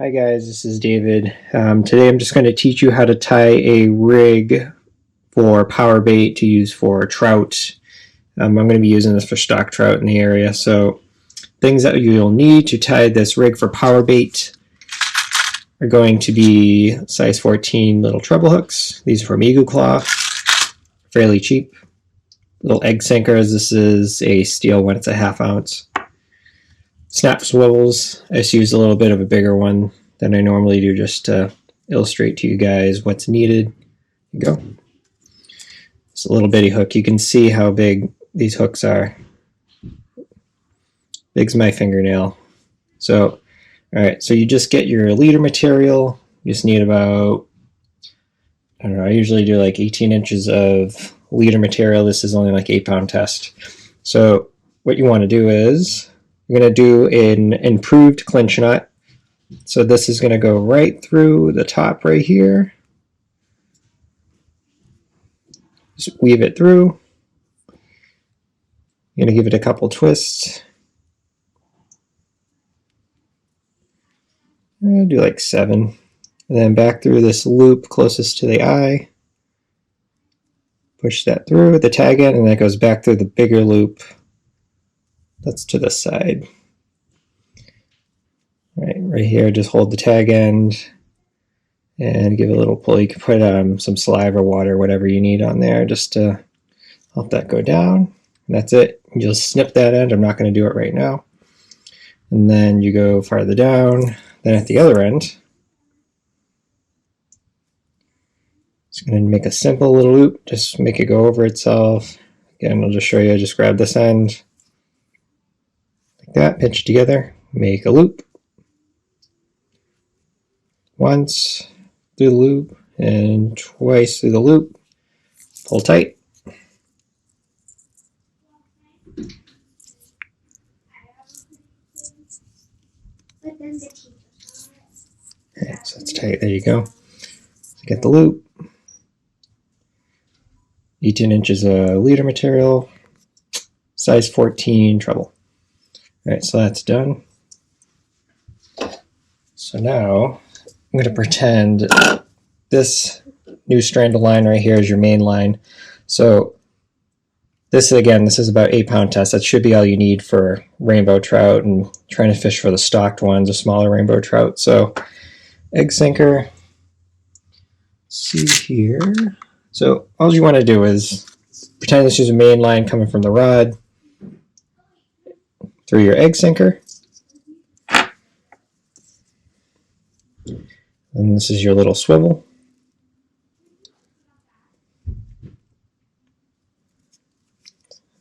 Hi guys, this is David. Today I'm just going to teach you how to tie a rig for power bait to use for trout. I'm going to be using this for stock trout in the area. So things that you'll need to tie this rig for power bait are going to be size 14 little treble hooks. These are from Eagle Claw, fairly cheap. Little egg sinkers. This is a steel one, it's a 1/2 ounce. Snap swivels. I just used a little bit of a bigger one than I normally do just to illustrate to you guys what's needed. There you go. It's a little bitty hook. You can see how big these hooks are. Big's my fingernail. So, alright, so you just get your leader material. You just need about, I don't know, I usually do like 18 inches of leader material. This is only like 8-pound test. So what you want to do is, I'm going to do an improved clinch knot. So this is going to go right through the top right here. Just weave it through. You're going to give it a couple twists. I'll do like 7. And then back through this loop closest to the eye. Push that through with the tag end, and that goes back through the bigger loop. That's to the side. Right here, just hold the tag end and give it a little pull. You can put some saliva, water, whatever you need on there just to help that go down. And that's it. You'll snip that end. I'm not going to do it right now. And then you go farther down. Then at the other end, it's going to make a simple little loop. Just make it go over itself. Again, I'll just show you. Just grab this end. That, pinch it together, make a loop. Once through the loop and twice through the loop. Pull tight. Okay, so it's tight. There you go. So get the loop. 18 inches of leader material. Size 14 treble. Alright, so that's done. So now I'm going to pretend this new strand of line right here is your main line. So this is about 8-pound test. That should be all you need for rainbow trout and trying to fish for the stocked ones, a smaller rainbow trout. So egg sinker. See here. So all you want to do is pretend this is a main line coming from the rod. Through your egg sinker. And this is your little swivel.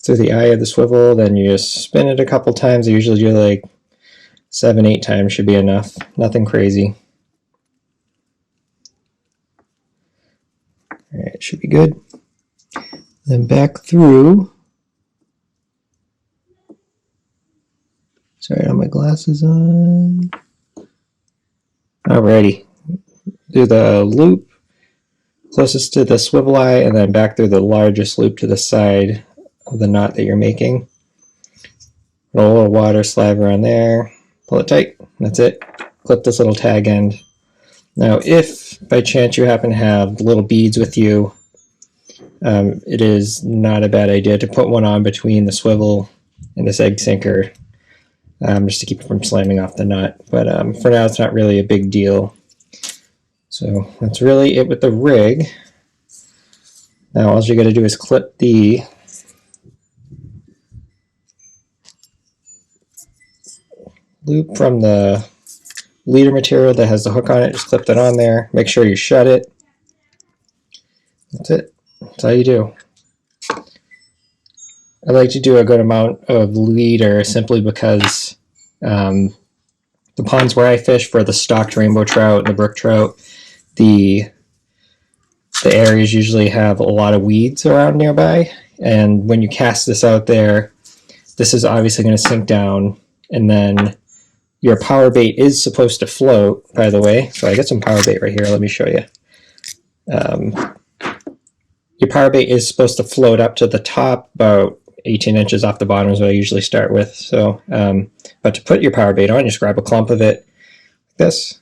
Through the eye of the swivel, then you just spin it a couple times. I usually do like 7-8 times should be enough. Nothing crazy. Alright, it should be good. Then back through. Sorry, I have my glasses on. Alrighty. Do the loop closest to the swivel eye and then back through the largest loop to the side of the knot that you're making. Put a little water, saliva on there. Pull it tight. That's it. Clip this little tag end. Now, if by chance you happen to have little beads with you, it is not a bad idea to put one on between the swivel and this egg sinker. Just to keep it from slamming off the nut. But for now, it's not really a big deal. So that's really it with the rig. Now all you got to do is clip the loop from the leader material that has the hook on it. Just clip that on there. Make sure you shut it. That's it. That's all you do. I like to do a good amount of leader simply because the ponds where I fish for the stocked rainbow trout and the brook trout, the areas usually have a lot of weeds around nearby, and when you cast this out there, this is obviously going to sink down, and then your power bait is supposed to float, by the way. So I got some power bait right here. Let me show you. Your power bait is supposed to float up to the top about 18 inches off the bottom is what I usually start with. So, but to put your power bait on, just grab a clump of it like this,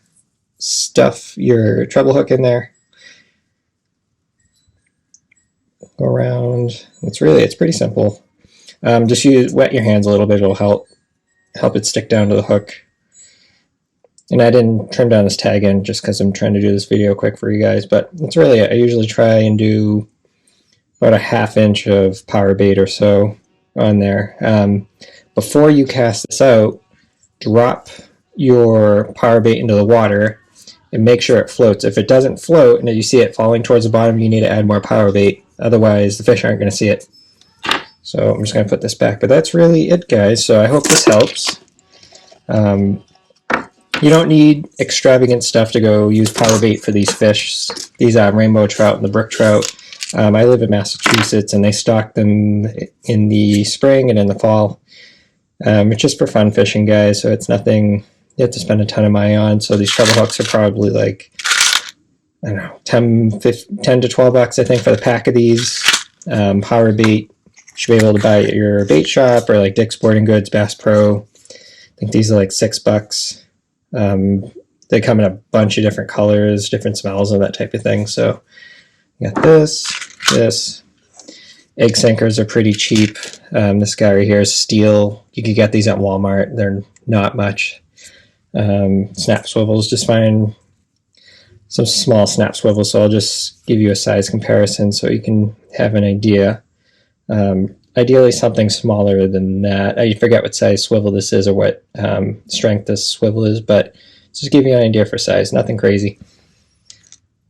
stuff your treble hook in there. Go around. It's pretty simple. Just wet your hands a little bit. It'll help it stick down to the hook. And I didn't trim down this tag end just because I'm trying to do this video quick for you guys, but that's really it. I usually try and do about a 1/2 inch of power bait or so on there. Before you cast this out, drop your power bait into the water and make sure it floats. If it doesn't float and you see it falling towards the bottom, you need to add more power bait. Otherwise, the fish aren't going to see it. So I'm just going to put this back. But that's really it, guys. So I hope this helps. You don't need extravagant stuff to go use power bait for these fish. These rainbow trout and the brook trout. I live in Massachusetts, and they stock them in the spring and in the fall. It's just for fun fishing, guys, so it's nothing you have to spend a ton of money on. So these treble hooks are probably like, I don't know, 10 to 12 bucks, I think, for the pack of these. Power bait, you should be able to buy at your bait shop or like Dick's Sporting Goods, Bass Pro. I think these are like $6. They come in a bunch of different colors, different smells, and that type of thing. So you got this. Egg sinkers are pretty cheap. This guy right here is steel. You could get these at Walmart. They're not much. Snap swivels, just find some small snap swivels. So I'll just give you a size comparison so you can have an idea. Ideally something smaller than that. I forget what size swivel this is or what strength this swivel is, but just give you an idea for size, nothing crazy.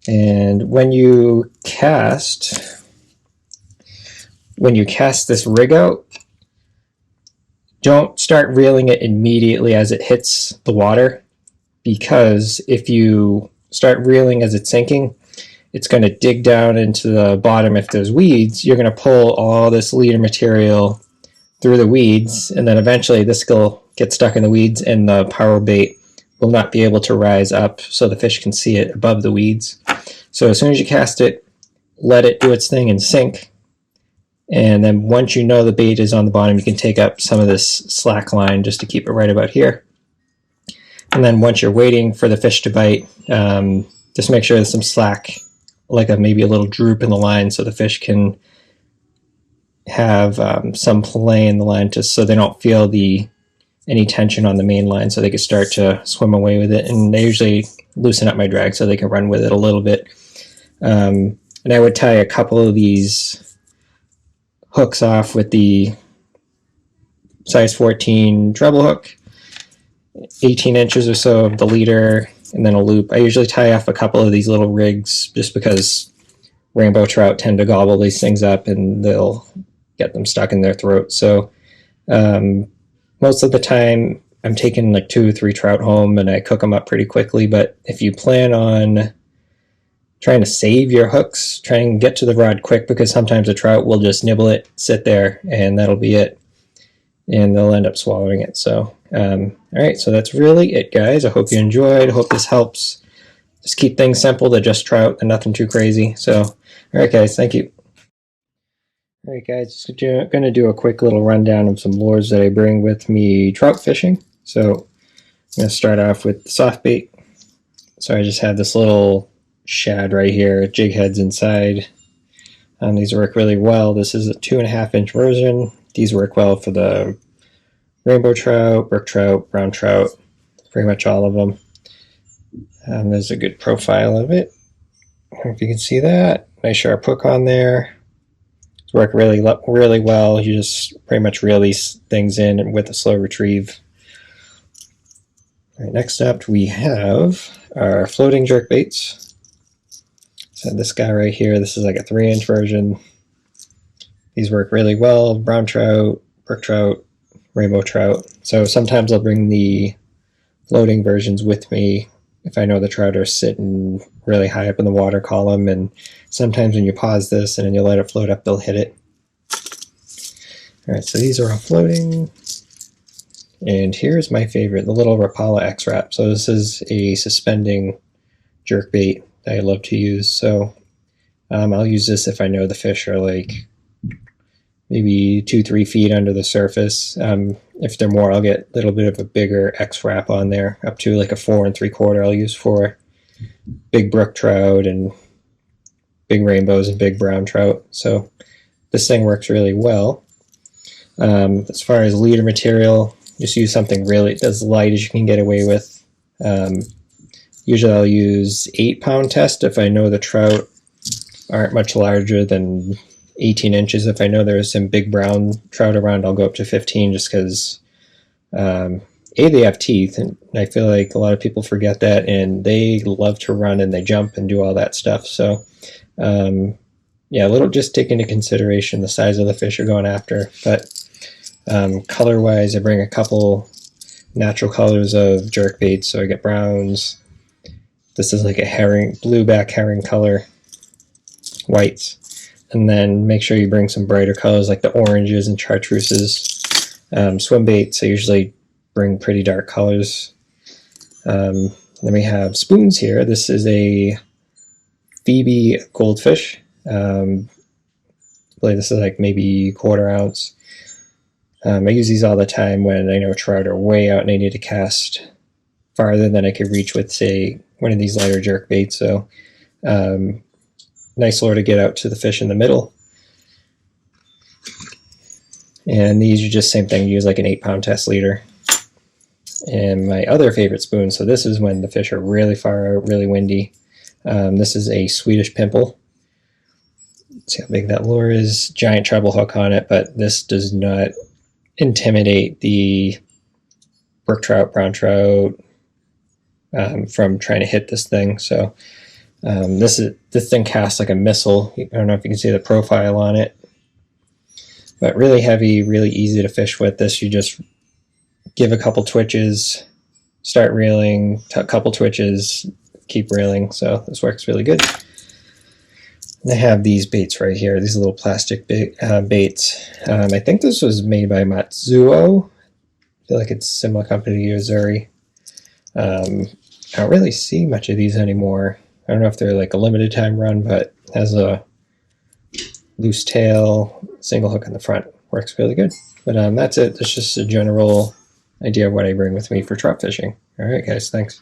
And when you cast this rig out, don't start reeling it immediately as it hits the water, because if you start reeling as it's sinking, it's going to dig down into the bottom. If there's weeds, you're going to pull all this leader material through the weeds, and then eventually this will get stuck in the weeds and the power bait will not be able to rise up so the fish can see it above the weeds. So as soon as you cast it, let it do its thing and sink. And then once you know the bait is on the bottom, you can take up some of this slack line just to keep it right about here. And then once you're waiting for the fish to bite, just make sure there's some slack, like maybe a little droop in the line, so the fish can have some play in the line, just so they don't feel any tension on the main line, so they can start to swim away with it. And they usually loosen up my drag so they can run with it a little bit. And I would tie a couple of these hooks off with the size 14 treble hook, 18 inches or so of the leader, and then a loop. I usually tie off a couple of these little rigs just because rainbow trout tend to gobble these things up and they'll get them stuck in their throat. So most of the time I'm taking like 2 or 3 trout home and I cook them up pretty quickly. But if you plan on trying to save your hooks, try and get to the rod quick, because sometimes a trout will just nibble it, sit there, and that'll be it. And they'll end up swallowing it. So, all right, so that's really it, guys. I hope you enjoyed. I hope this helps. Just keep things simple. They're just trout and nothing too crazy. So, all right, guys, thank you. All right, guys, just going to do a quick little rundown of some lures that I bring with me trout fishing. So I'm going to start off with the soft bait. So I just have this little shad right here, jig heads inside. These work really well. This is a 2.5 inch version. These work well for the rainbow trout, brook trout, brown trout, pretty much all of them. There's a good profile of it. I don't know if you can see that. Nice sharp hook on there. It's work really well. You just pretty much reel these things in with a slow retrieve. All right, next up we have our floating jerkbaits. So this guy right here, this is like a 3-inch version. These work really well. Brown trout, brook trout, rainbow trout. So sometimes I'll bring the floating versions with me if I know the trout are sitting really high up in the water column. And sometimes when you pause this and then you let it float up, they'll hit it. All right, so these are all floating. And here's my favorite, the little Rapala X Wrap. So this is a suspending jerkbait that I love to use. So I'll use this if I know the fish are like maybe 2-3 feet under the surface. If they're more, I'll get a little bit of a bigger X wrap on there, up to like a 4 3/4 I'll use for big brook trout and big rainbows and big brown trout. So this thing works really well. As far as leader material, just use something really as light as you can get away with. Usually I'll use 8-pound test if I know the trout aren't much larger than 18 inches. If I know there's some big brown trout around, I'll go up to 15 just because they have teeth, and I feel like a lot of people forget that, and they love to run and they jump and do all that stuff. So yeah, a little, just take into consideration the size of the fish you're going after. But color wise, I bring a couple natural colors of jerkbaits. So I get browns. This is like a herring, blueback herring color, whites, and then make sure you bring some brighter colors like the oranges and chartreuses. Swim baits, I usually bring pretty dark colors. Then we have spoons here. This is a Phoebe goldfish. I believe this is like maybe 1/4 ounce. I use these all the time when I know trout are way out and I need to cast farther than I could reach with, say, one of these lighter jerk baits. So nice lure to get out to the fish in the middle. And these are just same thing, use like an 8-pound test leader. And my other favorite spoon, so this is when the fish are really far out, really windy. This is a Swedish pimple. See how big that lure is. Giant treble hook on it, but this does not intimidate the brook trout, brown trout from trying to hit this thing. So this thing casts like a missile. I don't know if you can see the profile on it, but really heavy, really easy to fish with. This, you just give a couple twitches, start reeling, a couple twitches, keep reeling. So this works really good. And I have these baits right here, these little plastic baits. I think this was made by Matsuo. I feel like it's a similar company to Yozuri. I don't really see much of these anymore. I don't know if they're like a limited time run, but has a loose tail, single hook in the front. Works really good. But that's it. That's just a general idea of what I bring with me for trout fishing. All right, guys, thanks.